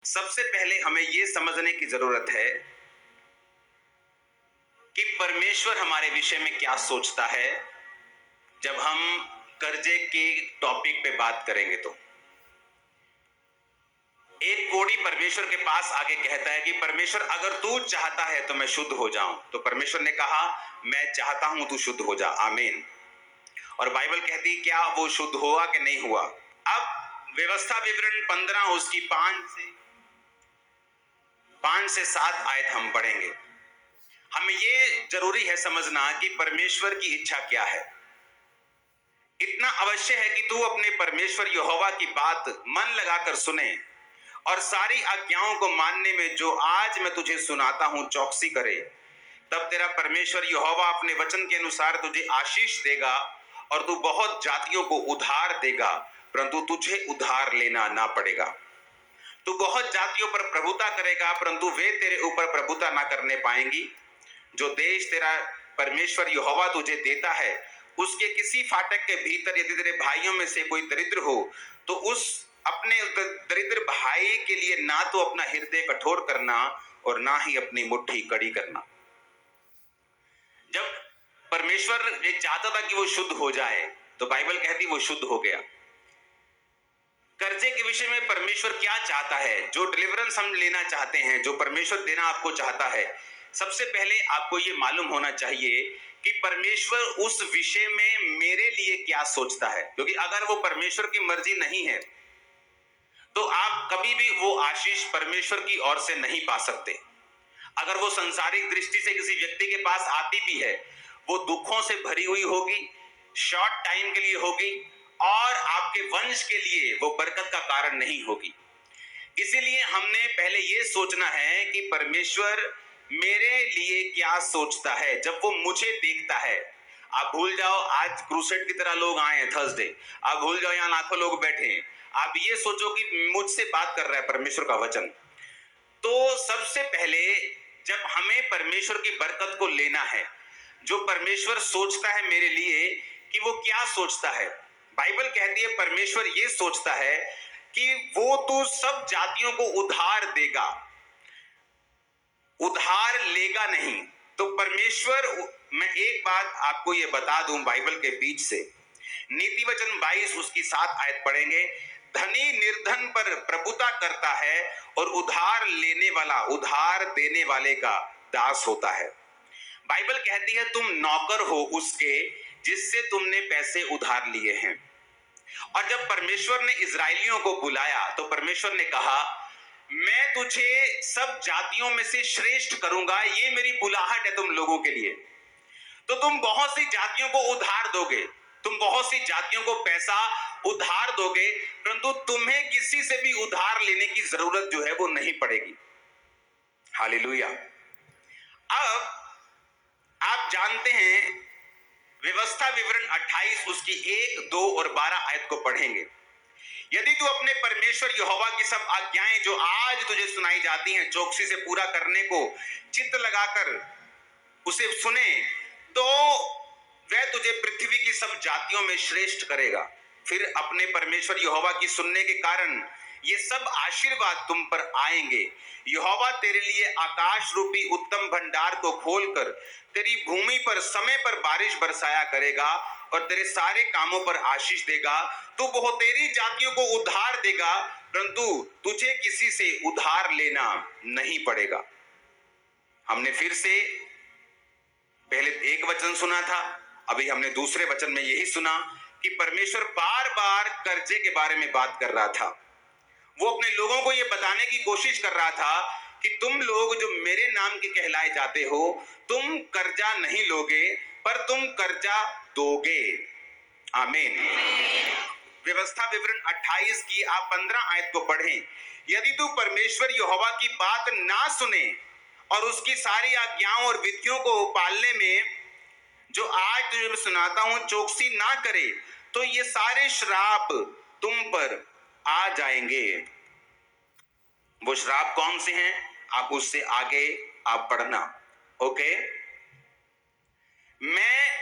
सबसे पहले हमें यह समझने की जरूरत है कि परमेश्वर हमारे विषय में क्या सोचता है। जब हम कर्जे के टॉपिक पे बात करेंगे तो एक कोढ़ी परमेश्वर के पास आके कहता है कि परमेश्वर अगर तू चाहता है तो मैं शुद्ध हो जाऊं। तो परमेश्वर ने कहा मैं चाहता हूं तू शुद्ध हो जा, आमीन। और बाइबल कहती है क्या वो शुद्ध हुआ कि नहीं हुआ। अब व्यवस्था विवरण 15 उसकी 5 से 7 आयत हम पढ़ेंगे। हमें ये जरूरी है समझना कि परमेश्वर की इच्छा क्या है। इतना अवश्य है कि तू अपने परमेश्वर यहोवा की बात मन लगाकर सुने और सारी आज्ञाओं को मानने में जो आज मैं तुझे सुनाता हूं चौकसी करे। तब तेरा परमेश्वर यहोवा अपने वचन के अनुसार तुझे आशीष देगा और तू बहुत जातियों को उधार देगा, परंतु तुझे उधार लेना ना पड़ेगा। तू बहुत जातियों पर प्रभुता करेगा, परंतु वे तेरे ऊपर प्रभुता ना करने पाएंगी। जो देश तेरा परमेश्वर यहोवा तुझे देता है उसके किसी फाटक के भीतर यदि तेरे भाइयों में से कोई दरिद्र हो तो उस अपने दरिद्र भाई के लिए ना तो अपना हृदय कठोर करना और ना ही अपनी मुट्ठी कड़ी करना। जब परमेश्वर ये चाहता था कि वो शुद्ध हो जाए तो बाइबल कहती वो शुद्ध हो गया। कर्जे के विषय में परमेश्वर क्या चाहता है, जो डिलीवरेंस हम लेना चाहते हैं, जो परमेश्वर देना आपको चाहता है, सबसे पहले आपको ये मालूम होना चाहिए कि परमेश्वर उस विषय में मेरे लिए क्या सोचता है। क्योंकि अगर वो परमेश्वर की मर्जी नहीं है तो आप कभी भी वो आशीष परमेश्वर की ओर से नहीं पा सकते। अगर वो संसारिक दृष्टि से किसी व्यक्ति के पास आती भी है वो दुखों से भरी हुई होगी, शॉर्ट टाइम के लिए होगी और आपके वंश के लिए वो बरकत का कारण नहीं होगी। इसीलिए हमने पहले ये सोचना है कि परमेश्वर मेरे लिए क्या सोचता है। जब वो मुझे देखता है, आप भूल जाओ आज क्रूसेड की तरह लोग आए हैं थर्सडे, आप भूल जाओ यहाँ लाखों लोग बैठे हैं, आप ये सोचो कि मुझसे बात कर रहा है परमेश्वर का वचन। तो सबसे पहले जब हमें परमेश्वर की बरकत को लेना है, जो परमेश्वर सोचता है मेरे लिए कि वो क्या सोचता है। बाइबल कहती है परमेश्वर ये सोचता है कि वो तो सब जातियों को उधार देगा, उधार लेगा नहीं। तो परमेश्वर, मैं एक बात आपको ये बता दूं बाइबल के बीच से, नीति वचन 22 उसकी 7 आयत पढ़ेंगे। धनी निर्धन पर प्रभुता करता है और उधार लेने वाला उधार देने वाले का दास होता है। बाइबल कहती है तुम नौकर हो उसके जिससे तुमने पैसे उधार लिए हैं। और जब परमेश्वर ने इजरायलियों को बुलाया तो परमेश्वर ने कहा मैं तुझे सब जातियों में से श्रेष्ठ करूंगा, ये मेरी बुलाहट है तुम लोगों के लिए। तो तुम बहुत सी जातियों को उधार दोगे, तुम बहुत सी जातियों को पैसा उधार दोगे, परंतु तुम्हें किसी से भी उधार लेने की जरूरत जो है वो नहीं पड़ेगी। हालेलुया। अब आप जानते हैं व्यवस्था विवरण 28 उसकी 1, 2 और 12 आयत को पढ़ेंगे। यदि तू अपने परमेश्वर यहोवा की सब आज्ञाएं जो आज तुझे सुनाई जाती हैं चौकसी से पूरा करने को चित्त लगाकर उसे सुने तो वह तुझे पृथ्वी की सब जातियों में श्रेष्ठ करेगा। फिर अपने परमेश्वर यहोवा की सुनने के कारण ये सब आशीर्वाद तुम पर आएंगे। यहोवा तेरे लिए आकाश रूपी उत्तम भंडार को खोलकर तेरी भूमि पर समय पर बारिश बरसाया करेगा और तेरे सारे कामों पर आशीष देगा। तू बहुतेरी जातियों को उधार देगा, परंतु तुझे किसी से उधार लेना नहीं पड़ेगा। हमने फिर से पहले एक वचन सुना था, अभी हमने दूसरे वचन में यही सुना कि परमेश्वर बार बार कर्जे के बारे में बात कर रहा था। वो अपने लोगों को यह बताने की कोशिश कर रहा था कि तुम लोग जो मेरे नाम के कहलाए जाते हो तुम कर्जा नहीं लोगे पर तुम कर्जा दोगे, आमीन। व्यवस्था विवरण 28 की आप 15 आयत को पढ़ें। यदि तू परमेश्वर यहोवा की बात ना सुने और उसकी सारी आज्ञाओं और विधियों को पालने में जो आज तुझे सुनाता हूं चौकसी ना करे तो ये सारे श्राप तुम पर आ जाएंगे। वो श्राप कौन से हैं आप उससे आगे आप पढ़ना, ओके। मैं